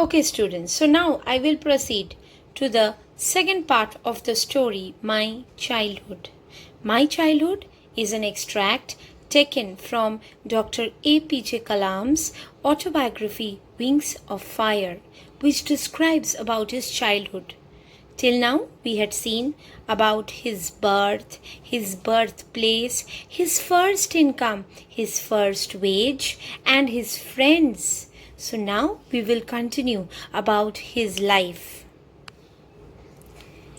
Okay, students, so now I will proceed to the second part of the story, My Childhood. My Childhood is an extract taken from Dr. APJ Kalam's autobiography, Wings of Fire, which describes about his childhood. Till now, we had seen about his birthplace, his first income, his first wage, and his friends. So now we will continue about his life.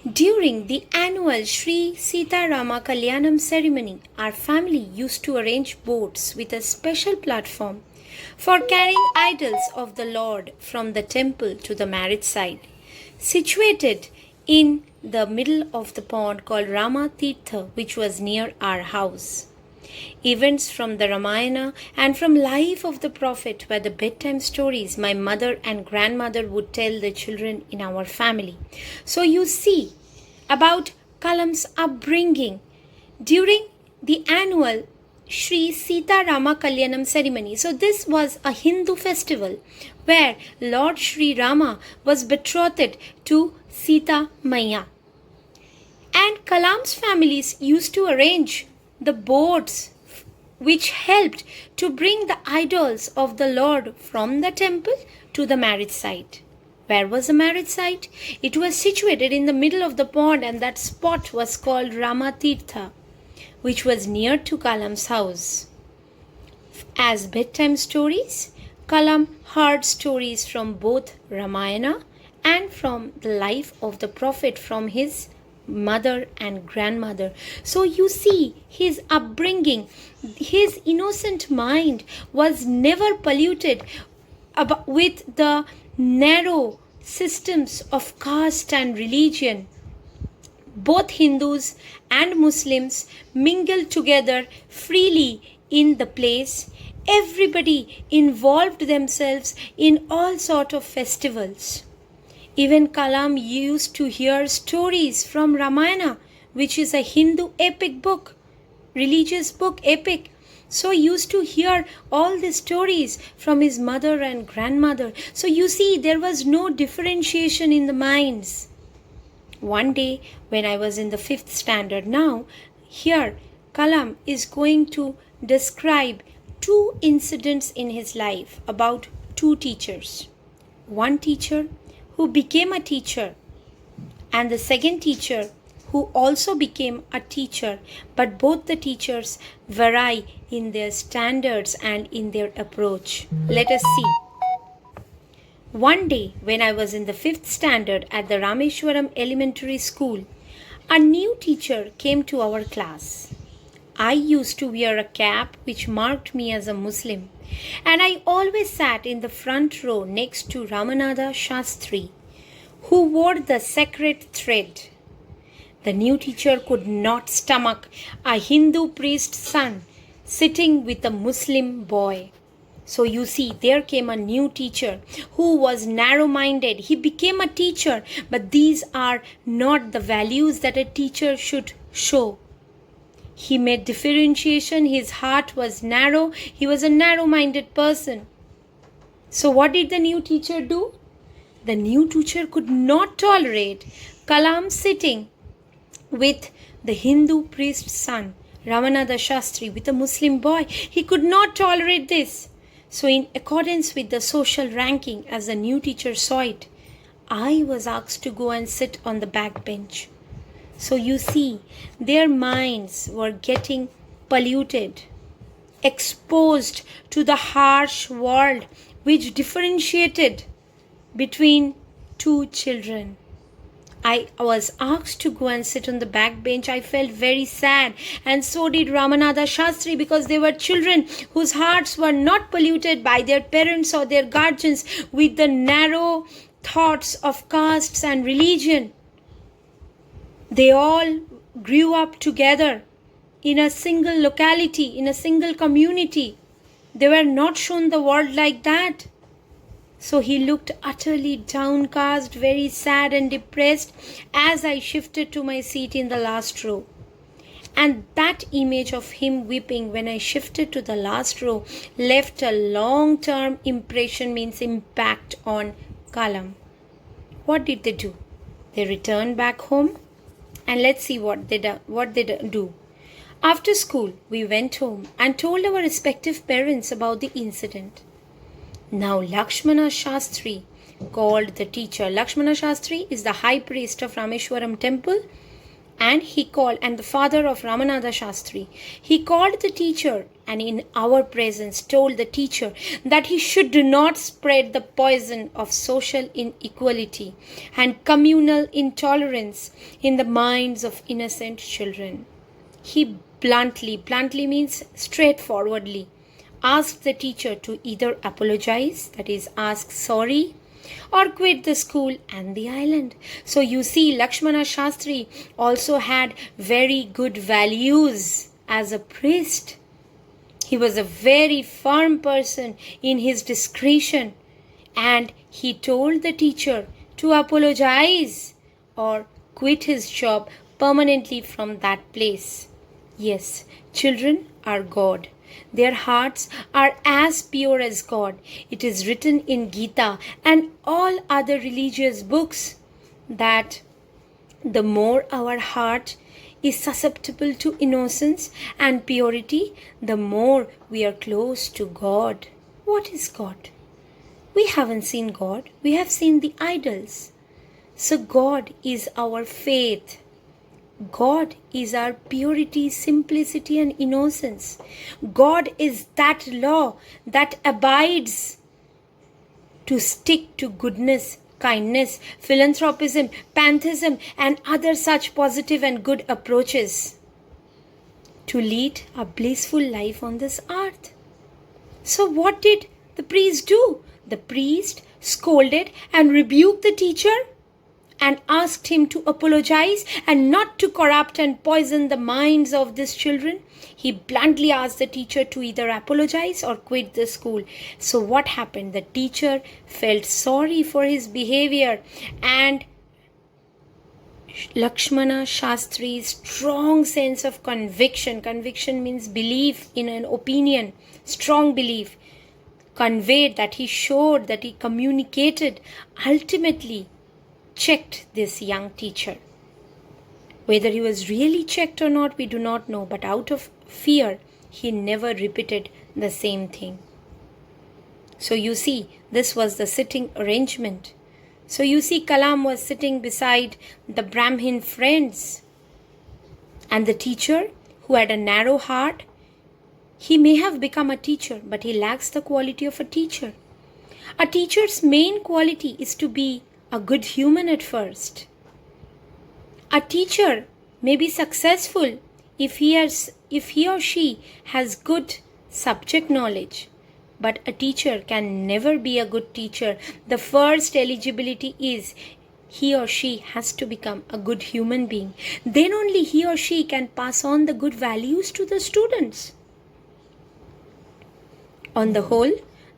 During the annual Sri Sita Rama Kalyanam ceremony, our family used to arrange boats with a special platform for carrying idols of the Lord from the temple to the marriage site, situated in the middle of the pond called Rama Tirtha, which was near our house. Events from the Ramayana and from life of the Prophet were the bedtime stories my mother and grandmother would tell the children in our family. So you see about Kalam's upbringing during the annual Sri Sita Rama Kalyanam ceremony. So this was a Hindu festival where Lord Sri Rama was betrothed to Sita Maya. And Kalam's families used to arrange the boats which helped to bring the idols of the Lord from the temple to the marriage site. Where was the marriage site? It was situated in the middle of the pond, and that spot was called Rama Tirtha, which was near to Kalam's house. As bedtime stories, Kalam heard stories from both Ramayana and from the life of the Prophet from his mother and grandmother. So you see his upbringing, his innocent mind was never polluted with the narrow systems of caste and religion. Both Hindus and Muslims mingled together freely in the place. Everybody involved themselves in all sorts of festivals. Even Kalam used to hear stories from Ramayana, which is a Hindu epic book, religious book, epic. So he used to hear all the stories from his mother and grandmother. So you see, there was no differentiation in the minds. One day, when I was in the 5th standard now, here Kalam is going to describe 2 incidents in his life about 2 teachers. One teacher who became a teacher, and the second teacher who also became a teacher, but both the teachers vary in their standards and in their approach. Let us see. One day, when I was in the 5th standard at the Rameshwaram Elementary School, a new teacher came to our class. I used to wear a cap which marked me as a Muslim, and I always sat in the front row next to Ramanatha Shastri, who wore the sacred thread. The new teacher could not stomach a Hindu priest's son sitting with a Muslim boy. So you see, there came a new teacher who was narrow-minded. He became a teacher, but these are not the values that a teacher should show. He made differentiation. His heart was narrow. He was a narrow-minded person. So what did the new teacher do? The new teacher could not tolerate Kalam sitting with the Hindu priest's son, Ramanatha Shastri, with a Muslim boy. He could not tolerate this. So in accordance with the social ranking, as the new teacher saw it, I was asked to go and sit on the back bench. So you see, their minds were getting polluted, exposed to the harsh world which differentiated between 2 children. I was asked to go and sit on the back bench. I felt very sad, and so did Ramanatha Shastri, because they were children whose hearts were not polluted by their parents or their guardians with the narrow thoughts of castes and religion. They all grew up together in a single locality, in a single community. They were not shown the world like that. So he looked utterly downcast, very sad and depressed as I shifted to my seat in the last row. And that image of him weeping when I shifted to the last row left a long-term impression, means impact on Kalam. What did they do? They returned back home, and let's see what they do. After school, we went home and told our respective parents about the incident. Now Lakshmana Shastri called the teacher. Lakshmana Shastri is the high priest of Rameshwaram temple, and the father of Ramanatha Shastri. He called the teacher and in our presence told the teacher that he should not spread the poison of social inequality and communal intolerance in the minds of innocent children. He bluntly means straightforwardly, asked the teacher to either apologize, that is, ask sorry, or quit the school and the island. So you see, Lakshmana Shastri also had very good values as a priest. He was a very firm person in his discretion, and he told the teacher to apologize or quit his job permanently from that place. Yes, children are God. Their hearts are as pure as God. It is written in Gita and all other religious books that the more our heart is susceptible to innocence and purity, the more we are close to God. What is God? We haven't seen God. We have seen the idols. So God is our faith. God is our purity, simplicity, and innocence. God is that law that abides to stick to goodness, kindness, philanthropism, pantheism, and other such positive and good approaches to lead a blissful life on this earth. So what did the priest do? The priest scolded and rebuked the teacher and asked him to apologize and not to corrupt and poison the minds of these children. He bluntly asked the teacher to either apologize or quit the school. So what happened? The teacher felt sorry for his behavior, and Lakshmana Shastri's strong sense of conviction means belief in an opinion, strong belief, conveyed that he showed, that he communicated, ultimately checked this young teacher. Whether he was really checked or not, we do not know, but out of fear, he never repeated the same thing. So you see, this was the sitting arrangement. So you see, Kalam was sitting beside the Brahmin friends, and the teacher, who had a narrow heart, he may have become a teacher, but he lacks the quality of a teacher. A teacher's main quality is to be a good human at first. A teacher may be successful if he or she has good subject knowledge, but a teacher can never be a good teacher. The first eligibility is he or she has to become a good human being. Then only he or she can pass on the good values to the students. On the whole,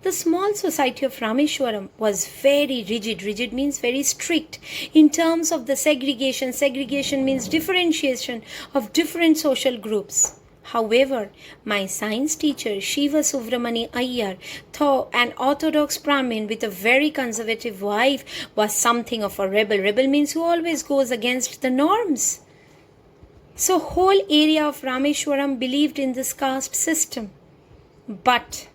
the small society of Rameshwaram was very rigid. Rigid means very strict in terms of the segregation. Segregation means differentiation of different social groups. However, my science teacher, Shiva Subramani Iyer, though an orthodox Brahmin with a very conservative wife, was something of a rebel. Rebel means who always goes against the norms. So whole area of Rameshwaram believed in this caste system. But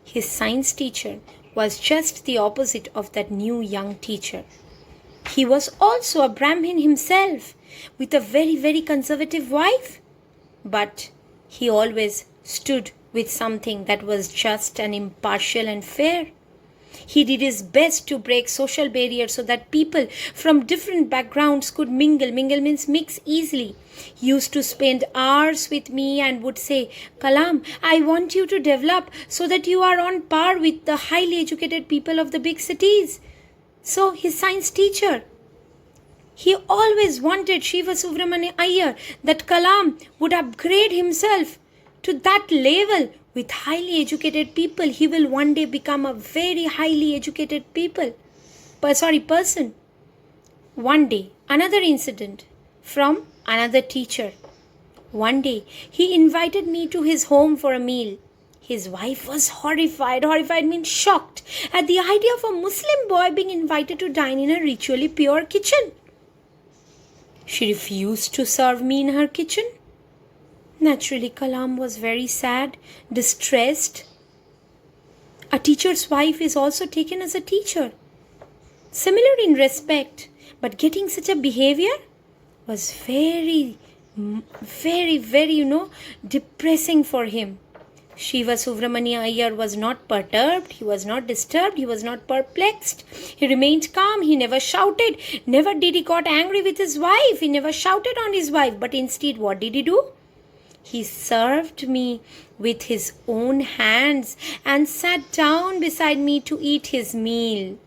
his science teacher was just the opposite of that new young teacher. He was also a Brahmin himself with a very, very conservative wife. But he always stood with something that was just and impartial and fair. He did his best to break social barriers so that people from different backgrounds could mingle. Mingle means mix easily. He used to spend hours with me and would say, Kalam, I want you to develop so that you are on par with the highly educated people of the big cities. So his science teacher, he always wanted Shiva Subramani Iyer that Kalam would upgrade himself to that level with highly educated people. He will one day become a very highly educated person. One day, another incident from another teacher. One day, he invited me to his home for a meal. His wife was horrified. Horrified means shocked at the idea of a Muslim boy being invited to dine in a ritually pure kitchen. She refused to serve me in her kitchen. Naturally, Kalam was very sad, distressed. A teacher's wife is also taken as a teacher, similar in respect, but getting such a behavior was very, depressing for him. Shiva Subramania Iyer was not perturbed, he was not disturbed, he was not perplexed. He remained calm, he never shouted, never did he got angry with his wife, he never shouted on his wife, but instead what did he do? He served me with his own hands and sat down beside me to eat his meal.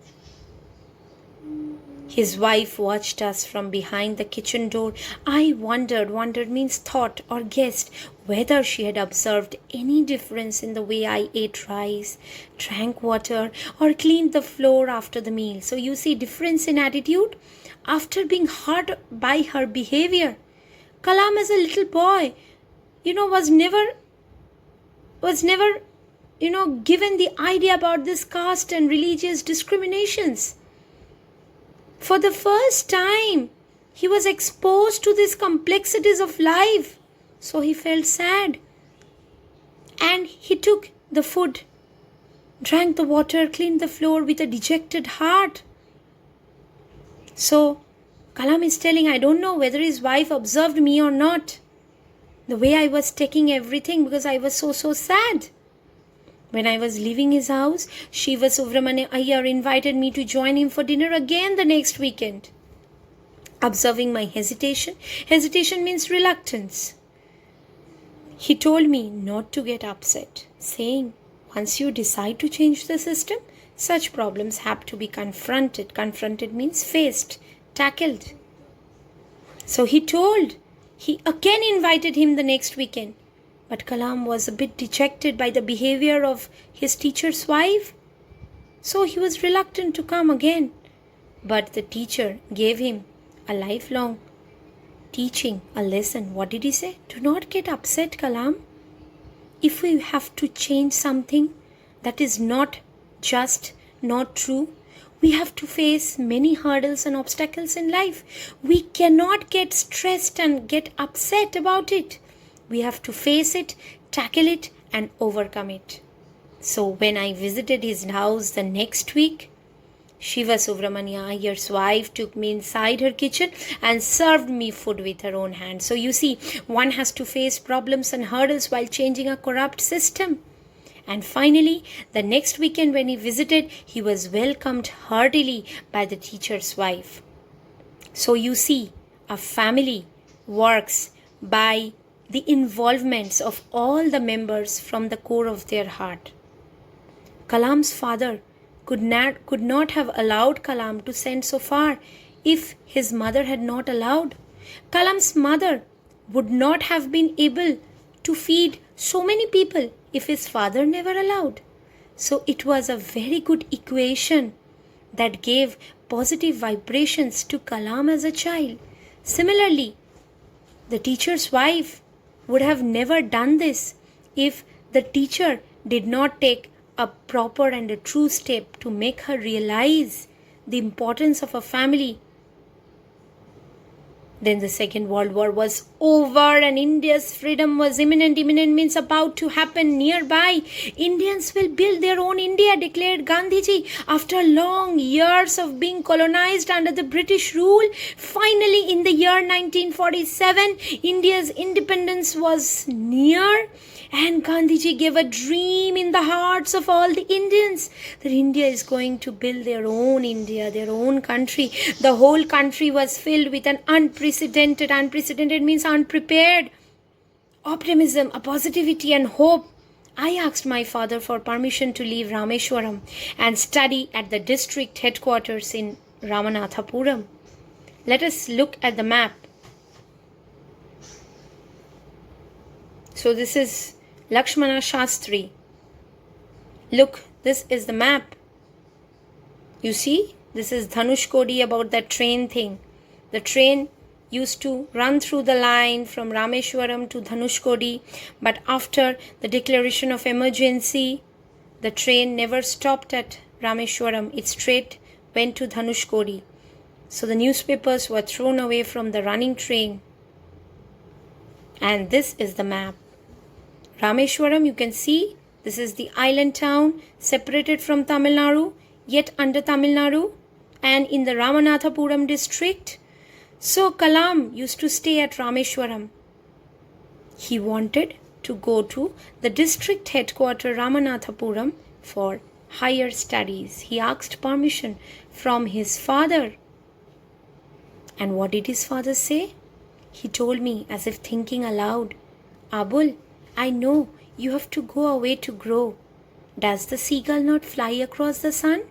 His wife watched us from behind the kitchen door. I wondered means thought or guessed, whether she had observed any difference in the way I ate rice, drank water, or cleaned the floor after the meal. So you see difference in attitude after being hurt by her behavior. Kalam as a little boy, was never given the idea about this caste and religious discriminations. For the first time, he was exposed to these complexities of life. So he felt sad. And he took the food, drank the water, cleaned the floor with a dejected heart. So Kalam is telling, I don't know whether his wife observed me or not, the way I was taking everything, because I was so sad. When I was leaving his house, Shiva Subramania Iyer invited me to join him for dinner again the next weekend. Observing my hesitation means reluctance, he told me not to get upset, saying, once you decide to change the system, such problems have to be confronted. Confronted means faced, tackled. So he again invited him the next weekend. But Kalam was a bit dejected by the behavior of his teacher's wife. So he was reluctant to come again. But the teacher gave him a lifelong teaching, a lesson. What did he say? Do not get upset, Kalam. If we have to change something that is not just, not true, we have to face many hurdles and obstacles in life. We cannot get stressed and get upset about it. We have to face it, tackle it, and overcome it. So when I visited his house the next week, Shiva Subramania Iyer's wife took me inside her kitchen and served me food with her own hands. So you see, one has to face problems and hurdles while changing a corrupt system. And finally, the next weekend when he visited, he was welcomed heartily by the teacher's wife. So you see, a family works by the involvements of all the members from the core of their heart. Kalam's father could not have allowed Kalam to send so far if his mother had not allowed. Kalam's mother would not have been able to feed so many people if his father never allowed. So it was a very good equation that gave positive vibrations to Kalam as a child. Similarly, the teacher's wife would have never done this if the teacher did not take a proper and a true step to make her realize the importance of a family. Then the Second World War was over and India's freedom was imminent. Imminent means about to happen nearby. Indians will build their own India, declared Gandhiji. After long years of being colonized under the British rule, finally in the year 1947, India's independence was near. And Gandhiji gave a dream in the hearts of all the Indians that India is going to build their own India, their own country. The whole country was filled with an unprecedented means unprepared, optimism, a positivity and hope. I asked my father for permission to leave Rameshwaram and study at the district headquarters in Ramanathapuram. Let us look at the map. So this is Lakshmana Shastri. Look, this is the map. You see, this is Dhanush Kodi about that train thing. The train used to run through the line from Rameshwaram to Dhanushkodi, but after the declaration of emergency, the train never stopped at Rameshwaram. It straight went to Dhanushkodi. So the newspapers were thrown away from the running train. And this is the map. Rameshwaram, you can see, this is the island town separated from Tamil Nadu, yet under Tamil Nadu, and in the Ramanathapuram district. So Kalam used to stay at Rameshwaram. He wanted to go to the district headquarters Ramanathapuram for higher studies. He asked permission from his father. And what did his father say? He told me as if thinking aloud, Abul, I know you have to go away to grow. Does the seagull not fly across the sun,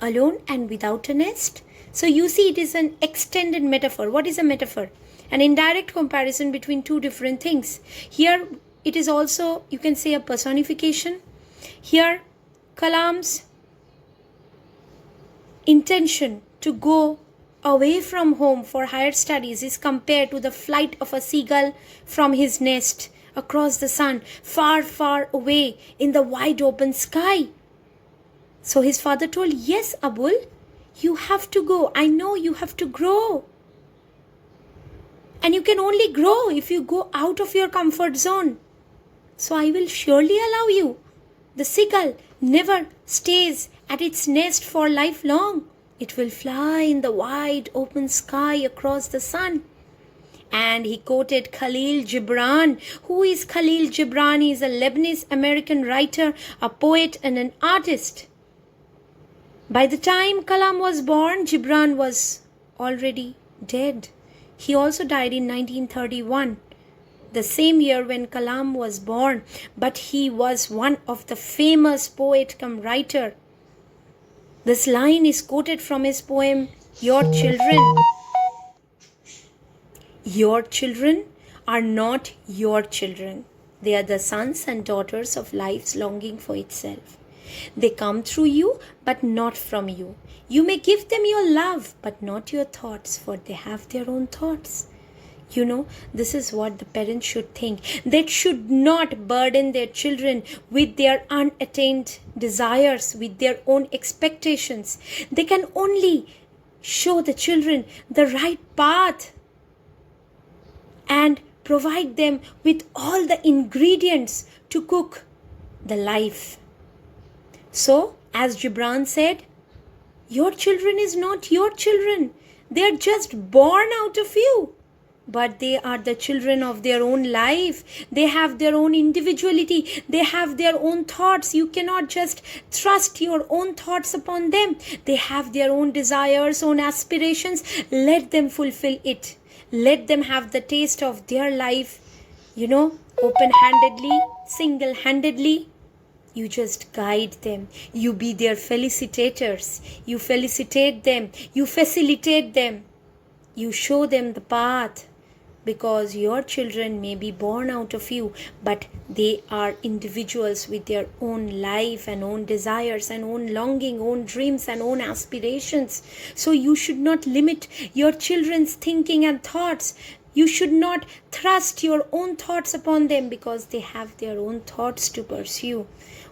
alone and without a nest? So you see, it is an extended metaphor. What is a metaphor? An indirect comparison between two different things. Here it is also, you can say, a personification. Here Kalam's intention to go away from home for higher studies is compared to the flight of a seagull from his nest across the sun, far, far away in the wide open sky. So his father told, yes, Abul, you have to go. I know you have to grow. And you can only grow if you go out of your comfort zone. So I will surely allow you. The seagull never stays at its nest for lifelong. It will fly in the wide open sky across the sun. And he quoted Khalil Gibran. Who is Khalil Gibran? He is a Lebanese American writer, a poet and an artist. By the time Kalam was born, Gibran was already dead. He also died in 1931, the same year when Kalam was born, but he was one of the famous poet cum writer. This line is quoted from his poem, Your Children. Your children are not your children. They are the sons and daughters of life's longing for itself. They come through you, but not from you. You may give them your love, but not your thoughts, for they have their own thoughts. You know, this is what the parents should think. They should not burden their children with their unattained desires, with their own expectations. They can only show the children the right path and provide them with all the ingredients to cook the life. So, as Gibran said, your children is not your children. They are just born out of you. But they are the children of their own life. They have their own individuality. They have their own thoughts. You cannot just thrust your own thoughts upon them. They have their own desires, own aspirations. Let them fulfill it. Let them have the taste of their life, open-handedly, single-handedly. You just guide them. You be their felicitators. You felicitate them. You facilitate them. You show them the path. Because your children may be born out of you, but they are individuals with their own life and own desires and own longing, own dreams and own aspirations. So you should not limit your children's thinking and thoughts. You should not thrust your own thoughts upon them, because they have their own thoughts to pursue,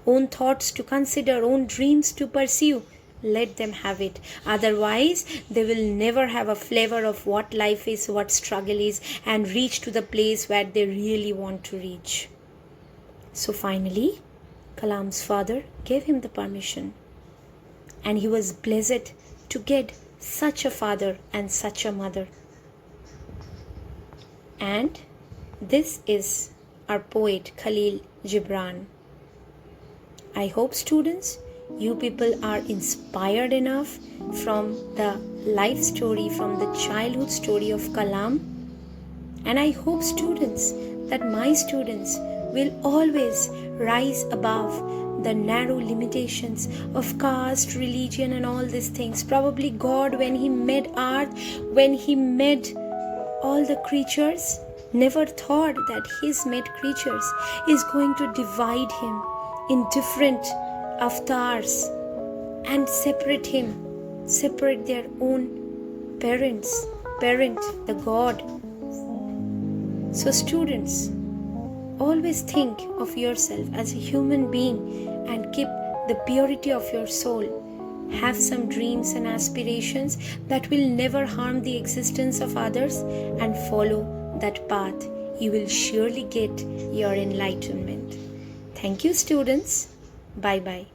own thoughts to consider, own dreams to pursue. Let them have it. Otherwise, they will never have a flavor of what life is, what struggle is, and reach to the place where they really want to reach. So finally, Kalam's father gave him the permission. And he was blessed to get such a father and such a mother. And this is our poet Khalil Gibran. I hope, students, you people are inspired enough from the life story, from the childhood story of Kalam. And I hope, students, that my students will always rise above the narrow limitations of caste, religion and all these things. Probably God, when He made earth, when He made all the creatures, never thought that His made creatures is going to divide Him in different avatars and separate Him, separate their own parents. parent, the God. So students, always think of yourself as a human being and keep the purity of your soul. Have some dreams and aspirations that will never harm the existence of others, and follow that path. You will surely get your enlightenment. Thank you, students. Bye bye.